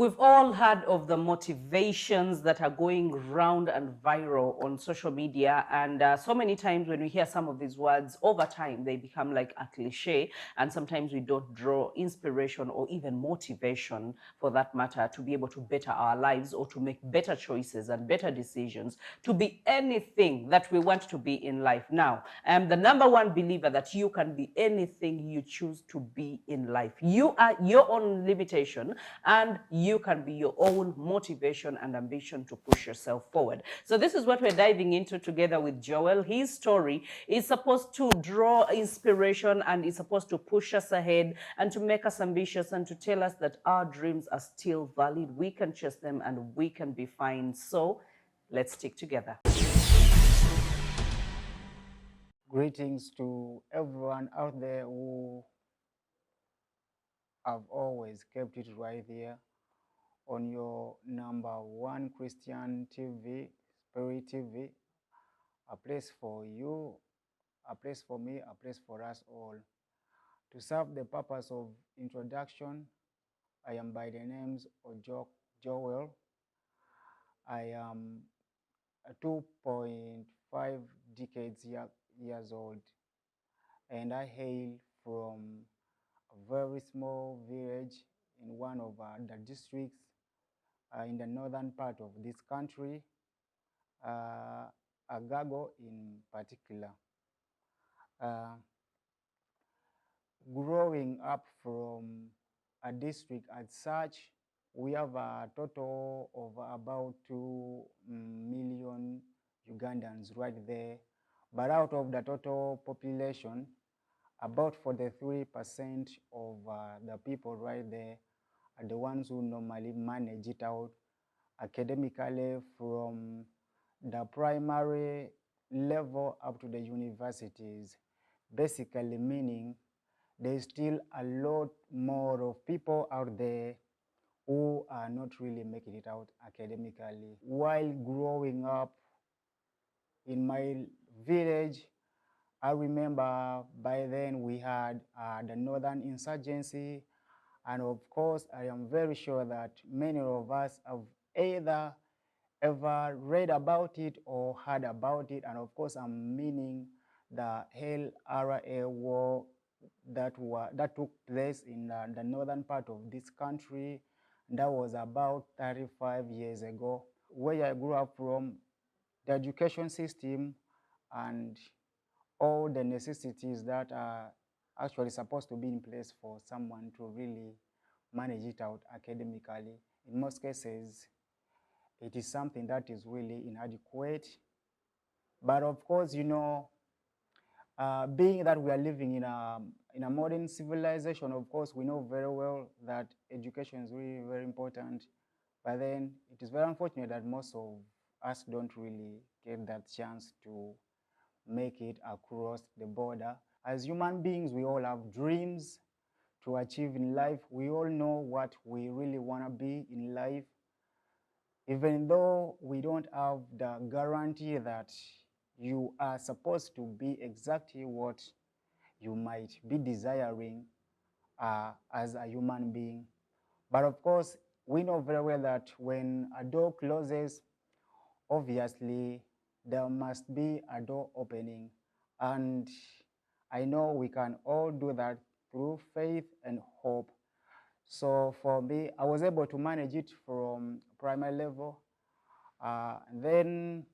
We've all heard of the motivations that are going round and viral on social media. And so many times when we hear some of these words, over time, they become like a cliche. And sometimes we don't draw inspiration or even motivation, for that matter, to be able to better our lives or to make better choices and better decisions, to be anything that we want to be in life. Now, I'm the number one believer that you can be anything you choose to be in life. You are your own limitation, and you can be your own motivation and ambition to push yourself forward. So this is what we're diving into together with Joel. His story is supposed to draw inspiration and is supposed to push us ahead and to make us ambitious and to tell us that our dreams are still valid. We can chase them and we can be fine. So let's stick together. Greetings to everyone out there who have always kept it right here on your number one Christian TV, Spirit TV, a place for you, a place for me, a place for us all. To serve the purpose of introduction, I am by the names of Joel. I am a 2.5 decades years old, and I hail from a very small village in one of the districts in the northern part of this country, uh, Agago in particular. Uh, Growing up from a district as such, we have a total of about 2 million Ugandans right there. But out of the total population, about 43% of the people right there are the ones who normally manage it out academically from the primary level up to the universities, basically meaning there's still a lot more of people out there who are not really making it out academically. While growing up in my village, I remember by then we had the Northern Insurgency, and of course, I am very sure that many of us have either ever read about it or heard about it, and of course, I'm meaning the LRA war that took place in the northern part of this country. That was about 35 years ago. Where I grew up from, the education system and all the necessities that are actually supposed to be in place for someone to really manage it out academically. In most cases, it is something that is really inadequate. But of course, being that we are living in a modern civilization, of course, we know very well that education is really very important. But then it is very unfortunate that most of us don't really get that chance to make it across the border. As human beings, we all have dreams to achieve in life. We all know what we really want to be in life, even though we don't have the guarantee that you are supposed to be exactly what you might be desiring as a human being. But of course, we know very well that when a door closes, obviously there must be a door opening. And I know we can all do that through faith and hope. So for me, I was able to manage it from primary level. Then,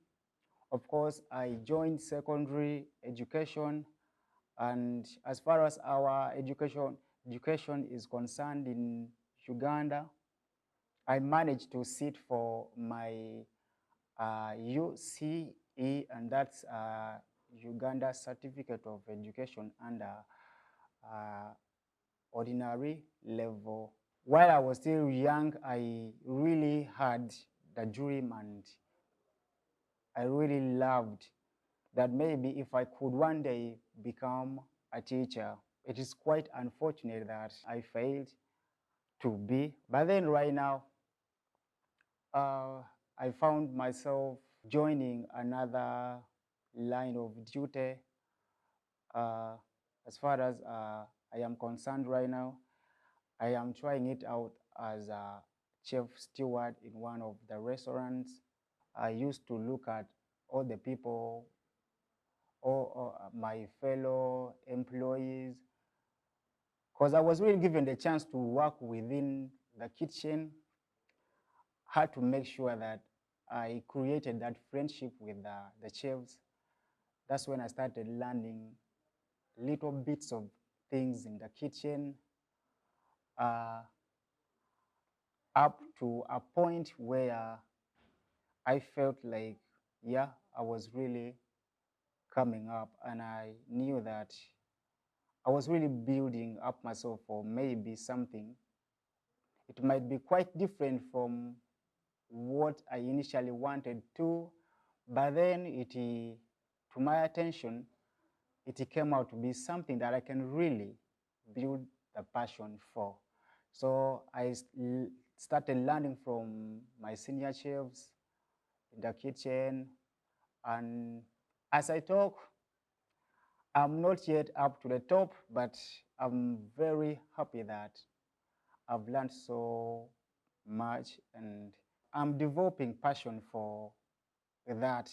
of course, I joined secondary education. And as far as our education is concerned in Uganda, I managed to sit for my UCE, and that's Uganda Certificate of Education under uh, ordinary level. While I was still young, I really had the dream, and I really loved that maybe if I could one day become a teacher. It is quite unfortunate that I failed to be. But then right now, I found myself joining another line of duty. Uh, as far as I am concerned right now, I am trying it out as a chef steward in one of the restaurants. I used to look at all the people, all my fellow employees, because I was really given the chance to work within the kitchen. Had to make sure that I created that friendship with the chefs. That's when I started learning little bits of things in the kitchen, uh, up to a point where I felt like, yeah, I was really coming up, and I knew that I was really building up myself for maybe something. It might be quite different from what I initially wanted to, but then to my attention, it came out to be something that I can really build the passion for. So I started learning from my senior chefs in the kitchen, and as I talk, I'm not yet up to the top, but I'm very happy that I've learned so much, and I'm developing passion for that.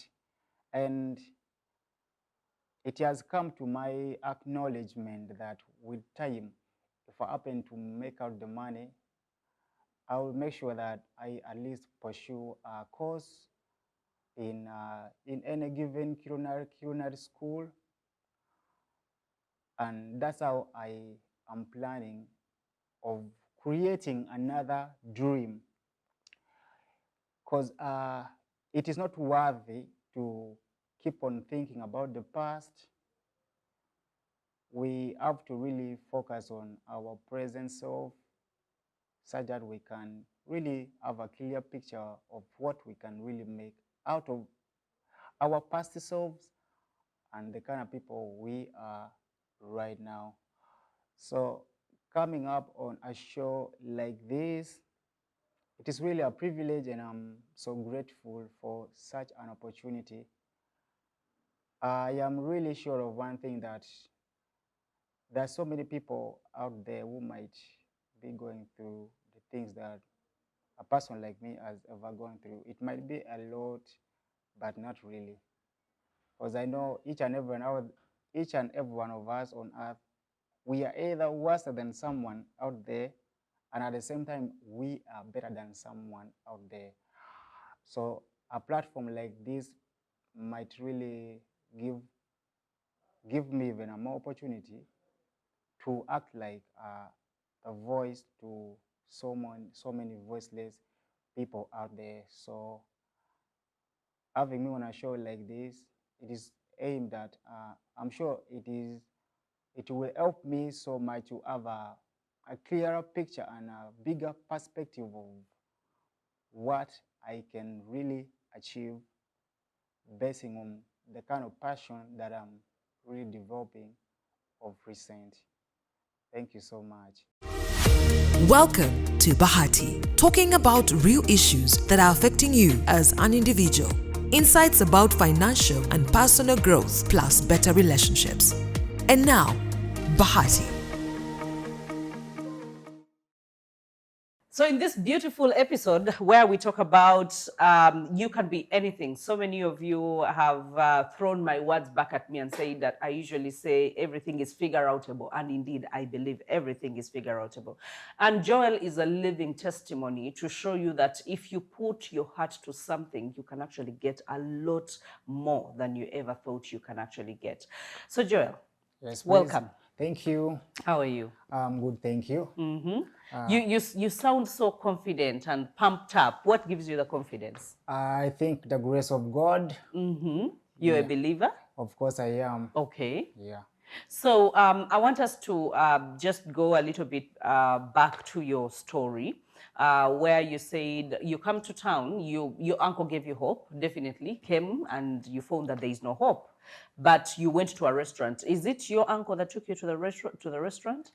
And it has come to my acknowledgement that with time, if I happen to make out the money, I will make sure that I at least pursue a course in any given culinary school, and that's how I am planning of creating another dream, because it is not worthy to keep on thinking about the past. We have to really focus on our present self such that we can really have a clear picture of what we can really make out of our past selves and the kind of people we are right now. So coming up on a show like this, it is really a privilege, and I'm so grateful for such an opportunity. I am really sure of one thing, that there are so many people out there who might be going through the things that a person like me has ever gone through. It might be a lot, but not really. Because I know each and every one of us on earth, we are either worse than someone out there, and at the same time, we are better than someone out there. So a platform like this might really give me even a more opportunity to act like a voice to so many voiceless people out there. So having me on a show like this, it is aimed at, I'm sure it will help me so much to have a clearer picture and a bigger perspective of what I can really achieve, basing on the kind of passion that I'm really developing of recent. Thank you so much. Welcome to Bahati, talking about real issues that are affecting you as an individual. Insights about financial and personal growth, plus better relationships. And now, Bahati. So in this beautiful episode where we talk about you can be anything, so many of you have thrown my words back at me and said that I usually say everything is figure outable, and indeed I believe everything is figure outable. And Joel is a living testimony to show you that if you put your heart to something, you can actually get a lot more than you ever thought you can actually get. So Joel, Yes, please. welcome. Thank you. How are you? I'm good, thank you. You sound so confident and pumped up. What gives you the confidence? I think the grace of God. You're a believer? Of course I am. Okay. Yeah. So I want us to just go a little bit back to your story, where you said you come to town, your uncle gave you hope, definitely came, and you found that there is no hope. But you went to a restaurant. Is it your uncle that took you to the restaurant?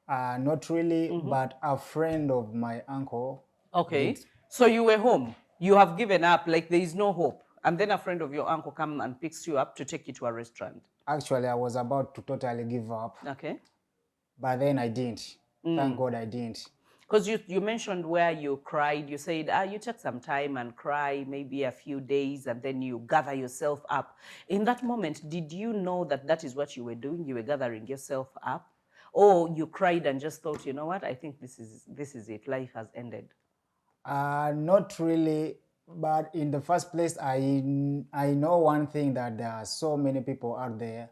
Not really, but a friend of my uncle. Okay. did. So you were home. You have given up, like there is no hope. And then a friend of your uncle come and picks you up to take you to a restaurant. Actually, I was about to totally give up, Okay. but then I didn't. Thank God I didn't. Because you mentioned where you cried, you said, you take some time and cry, maybe a few days, and then you gather yourself up. In that moment, did you know that that is what you were doing? You were gathering yourself up? Or you cried and just thought, you know what, I think this is it, life has ended? Not really, but in the first place, I know one thing, that there are so many people out there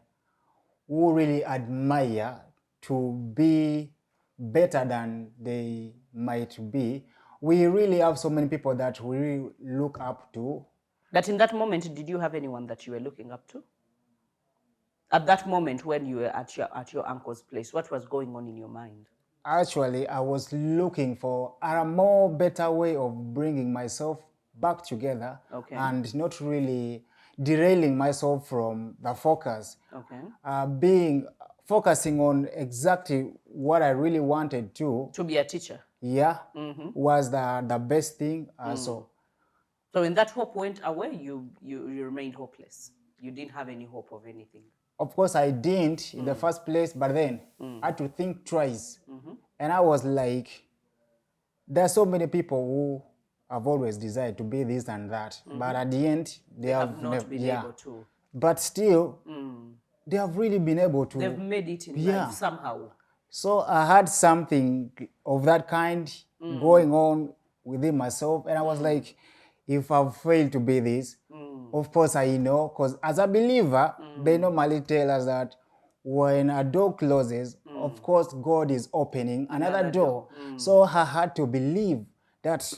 who really admire to be better than they might be. We really have so many people that we really look up to. But in that moment, did you have anyone that you were looking up to? At that moment when you were at your uncle's place, what was going on in your mind? Actually, I was looking for a more better way of bringing myself back together, Okay. and not really derailing myself from the focus. Okay. Focusing on exactly what I really wanted to be a teacher. Yeah, was the best thing. So when that hope went away, you remained hopeless. You didn't have any hope of anything. Of course, I didn't in the first place, but then I had to think twice. And I was like, there are so many people who have always desired to be this and that, but at the end, they have not been able to. But still, they have really been able to. They've made it in life somehow. So I had something of that kind going on within myself, and I was like, if I've failed to be this, of course I know, because as a believer, they normally tell us that when a door closes, of course God is opening another door. So I had to believe that,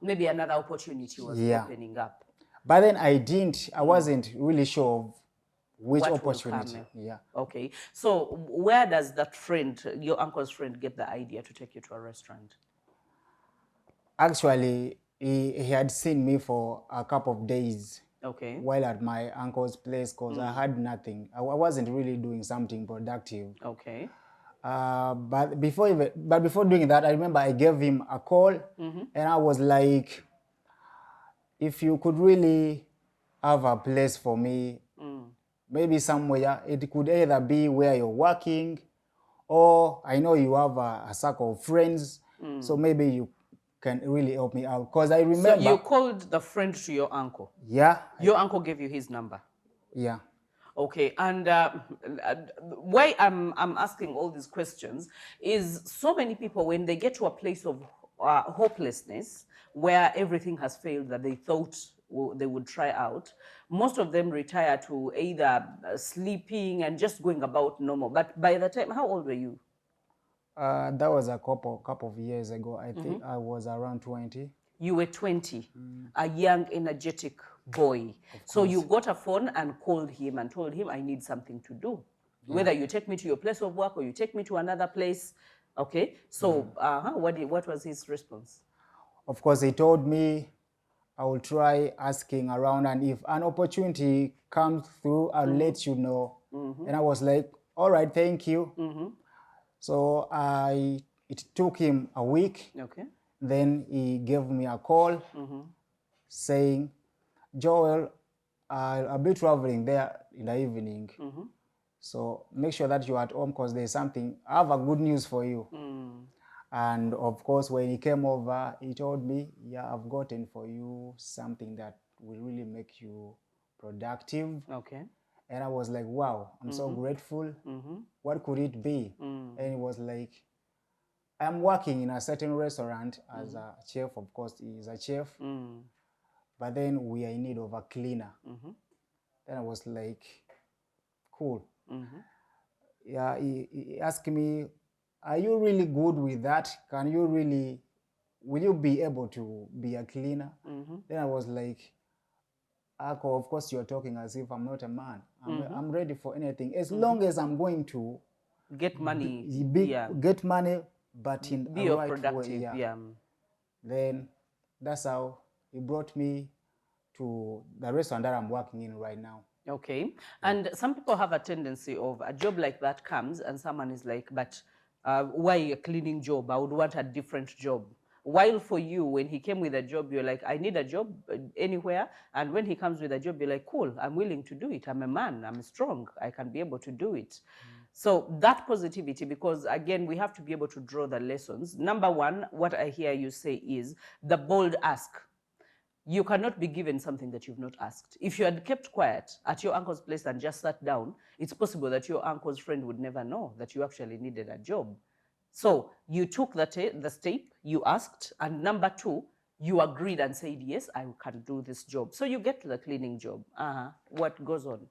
maybe another opportunity was opening up. But then I wasn't really sure of which What opportunity. Okay. So where does that friend, your uncle's friend, get the idea to take you to a restaurant? Actually, he had seen me for a couple of days. Okay. While at my uncle's place, because I had nothing. I wasn't really doing something productive. Okay. But before doing that, I remember I gave him a call, and I was like, if you could really have a place for me, maybe somewhere, it could either be where you're working, or I know you have a circle of friends, so maybe you can really help me out. Because I remember... So you called the friend to your uncle? Yeah. Your uncle gave you his number? Yeah. Okay, and why I'm asking all these questions is so many people, when they get to a place of hopelessness, where everything has failed that they thought they would try out, most of them retire to either sleeping and just going about normal. But by the time, how old were you? That was a couple of years ago. I think I was around 20. You were 20, a young, energetic boy. So you got a phone and called him and told him, I need something to do. Whether you take me to your place of work or you take me to another place. Okay. So what was his response? Of course, he told me I will try asking around, and if an opportunity comes through, I'll let you know. And I was like, all right, thank you. So it took him a week. Okay. Then he gave me a call saying, Joel, I'll be traveling there in the evening. So make sure that you're at home, because there's something, I have a good news for you. And of course, when he came over, he told me, I've gotten for you something that will really make you productive. Okay. And I was like, wow, I'm so grateful. What could it be? And he was like, I'm working in a certain restaurant as a chef. Of course, he is a chef. But then we are in need of a cleaner. Then I was like, cool. Yeah, he asked me, are you really good with that? Will you be able to be a cleaner? Then I was like, Ako, of course you're talking as if I'm not a man. I'm ready for anything. As long as I'm going to get money. Get money, but in be a right productive way. Then that's how he brought me to the restaurant that I'm working in right now. Okay. And some people have a tendency of a job like that comes and someone is like, but why a cleaning job? I would want a different job. While for you, when he came with a job, you're like, I need a job anywhere. And when he comes with a job, you're like, cool, I'm willing to do it. I'm a man, I'm strong, I can be able to do it. So that positivity, because again, we have to be able to draw the lessons. Number one, what I hear you say is the bold ask. You cannot be given something that you've not asked. If you had kept quiet at your uncle's place and just sat down, it's possible that your uncle's friend would never know that you actually needed a job. So you took the step, you asked, and number two, you agreed and said, yes, I can do this job. So you get the cleaning job. What goes on?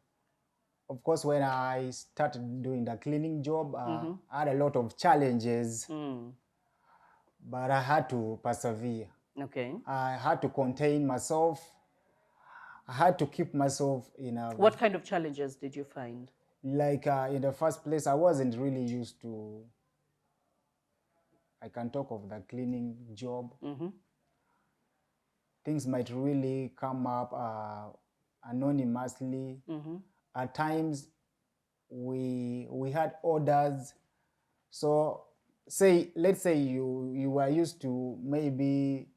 Of course, when I started doing the cleaning job, I had a lot of challenges, but I had to persevere. Okay. I had to contain myself. I had to keep myself in a... What kind of challenges did you find? Like in the first place, I wasn't really used to... I can talk of the cleaning job. Things might really come up anonymously. At times, we had orders. So, let's say you were used to maybe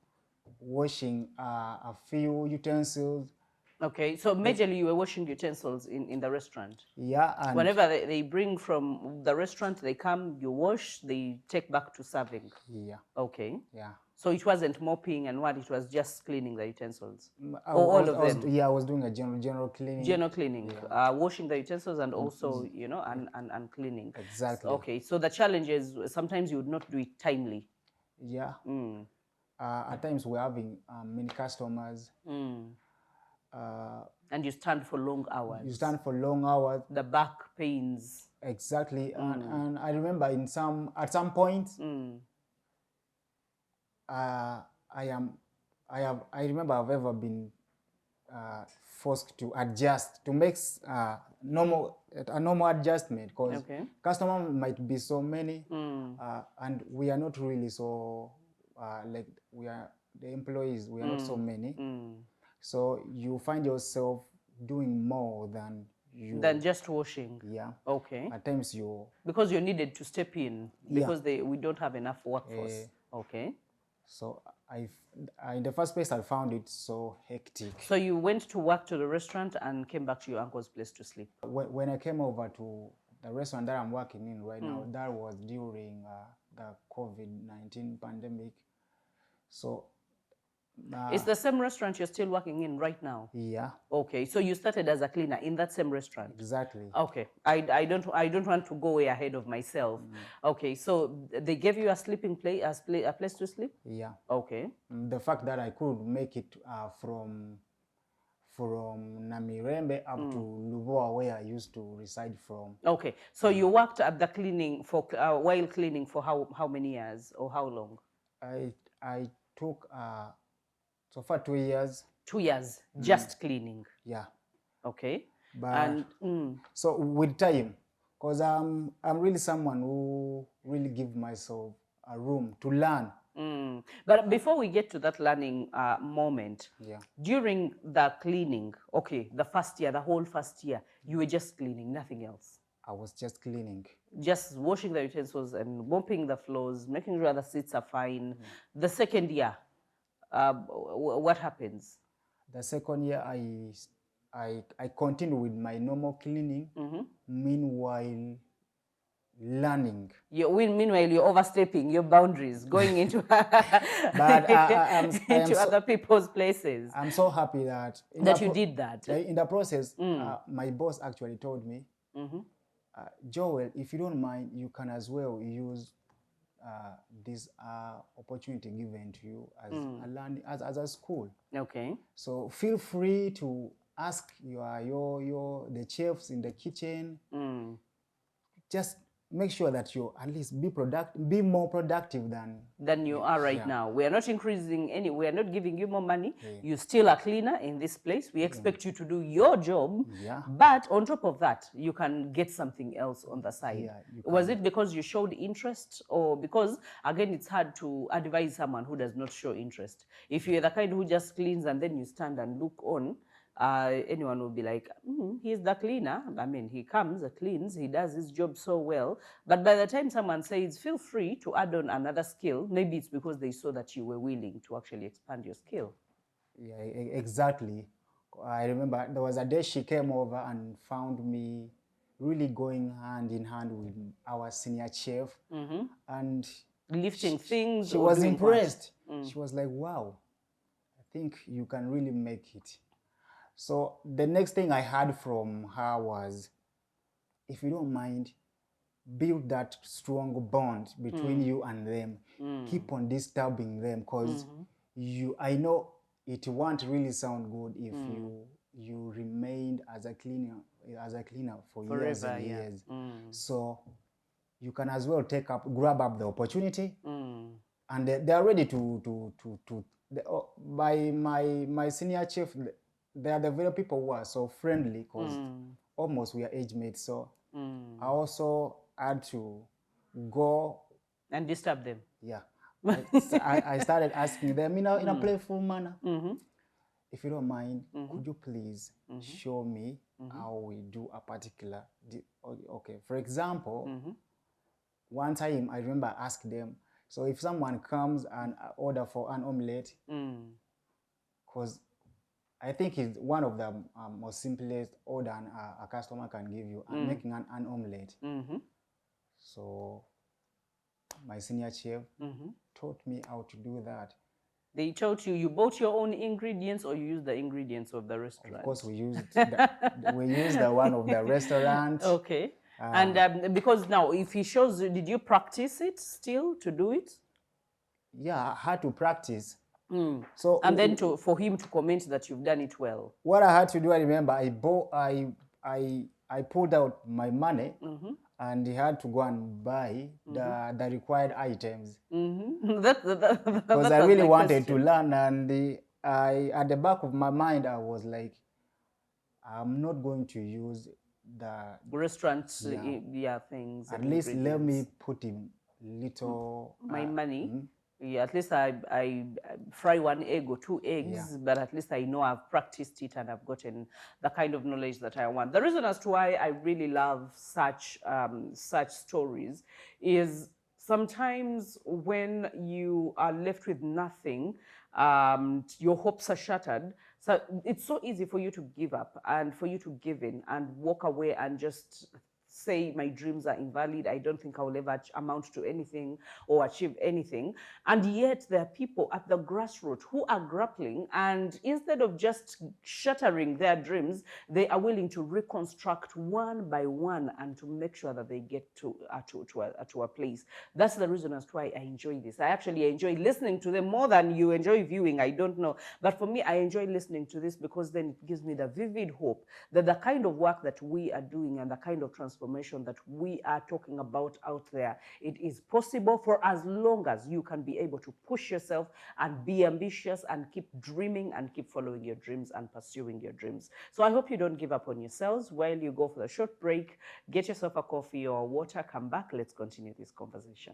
washing a few utensils. Okay, so majorly you were washing utensils in the restaurant. Yeah. And whenever they bring from the restaurant, they come, you wash, they take back to serving. Yeah. Okay. Yeah. So it wasn't mopping and what, it was just cleaning the utensils? All of them? Yeah, I was doing a general cleaning. General cleaning, yeah. Washing the utensils and also, you know, and cleaning. Exactly. Okay, so the challenge is sometimes you would not do it timely. Yeah. At times we're having many customers. And you stand for long hours. You stand for long hours. The back pains. Exactly. And I remember at some point, I remember I've ever been forced to adjust, to make a normal adjustment, because customers might be so many, and we are not really so like we are the employees. We are not so many, so you find yourself doing more than just washing. Yeah. Okay. At times because you needed to step in because we don't have enough workforce. Okay. So in the first place, I found it so hectic. So you went to work to the restaurant and came back to your uncle's place to sleep? When I came over to the restaurant that I'm working in right now, that was during the COVID-19 pandemic. So it's the same restaurant you're still working in right now? Yeah. Okay, so you started as a cleaner in that same restaurant? Exactly. Okay, I don't want to go way ahead of myself. Okay, so they gave you a sleeping place, a place to sleep? Yeah. Okay. The fact that I could make it from Namirembe up to Luboa, where I used to reside from. Okay, so you worked at the cleaning for while cleaning for how many years or how long? I took so far 2 years. 2 years, just cleaning. Yeah. Okay. But so with time, because I'm really someone who really give myself a room to learn. But before we get to that learning moment, during the cleaning, okay, the first year, the whole first year, you were just cleaning, nothing else? I was just cleaning. Just washing the utensils and mopping the floors, making sure the seats are fine. The second year, what happens? The second year, I continue with my normal cleaning. Meanwhile, learning. Meanwhile, you're overstepping your boundaries, going into into other people's places. I'm so happy that you did that. In the process, my boss actually told me, Joel, if you don't mind, you can as well use this opportunity given to you as a learning, as a school. Okay. So feel free to ask the chefs in the kitchen. Just make sure that you at least be more productive than you are right now. We are not increasing we are not giving you more money. You're still a cleaner in this place. We expect you to do your job. But on top of that, you can get something else on the side. Was it because you showed interest, or because again it's hard to advise someone who does not show interest? If you're the kind who just cleans and then you stand and look on, anyone will be like, he's the cleaner. I mean, he comes, cleans, he does his job so well. But by the time someone says, feel free to add on another skill, maybe it's because they saw that you were willing to actually expand your skill. Yeah, exactly. I remember there was a day she came over and found me really going hand in hand with our senior chef, and Lifting things she or was doing what? impressed. She was like, wow, I think you can really make it. So the next thing I heard from her was, if you don't mind, build that strong bond between you and them. Keep on disturbing them, because I know it won't really sound good if you remained as a cleaner for years Forever, and yeah. years. So you can as well grab up the opportunity, and they are ready by my senior chief. They are the very people who are so friendly, because almost we are age mates. So I also had to go and disturb them. Yeah, I started asking them in a playful manner. If you don't mind, could you please show me how we do a particular? Okay, for example, one time I remember asking them, so if someone comes and order for an omelette, because I think it's one of the most simplest order a customer can give you, and making an omelette. So my senior chef taught me how to do that. They taught you bought your own ingredients, or you used the ingredients of the restaurant? Of course, we used the one of the restaurant. Okay. And because now, if he shows you, did you practice it still to do it? Yeah, I had to practice. So and then for him to comment that you've done it well. What I had to do, I remember, I pulled out my money, and he had to go and buy the required items. Because I really wanted to learn, and at the back of my mind, I was like, I'm not going to use the restaurants, things. At least let me put in little my money. Yeah, at least I fry one egg or two eggs, but at least I know I've practiced it and I've gotten the kind of knowledge that I want. The reason as to why I really love such stories is sometimes when you are left with nothing, your hopes are shattered. So it's so easy for you to give up and for you to give in and walk away and just say my dreams are invalid, I don't think I will ever amount to anything or achieve anything. And yet there are people at the grassroots who are grappling, and instead of just shattering their dreams, they are willing to reconstruct one by one and to make sure that they get to a place. That's the reason as to why I enjoy this. I actually enjoy listening to them more than you enjoy viewing, I don't know. But for me, I enjoy listening to this because then it gives me the vivid hope that the kind of work that we are doing and the kind of transformation that we are talking about out there, it is possible for as long as you can be able to push yourself and be ambitious and keep dreaming and keep following your dreams and pursuing your dreams. So I hope you don't give up on yourselves. While you go for the short break, get yourself a coffee or water, come back, let's continue this conversation.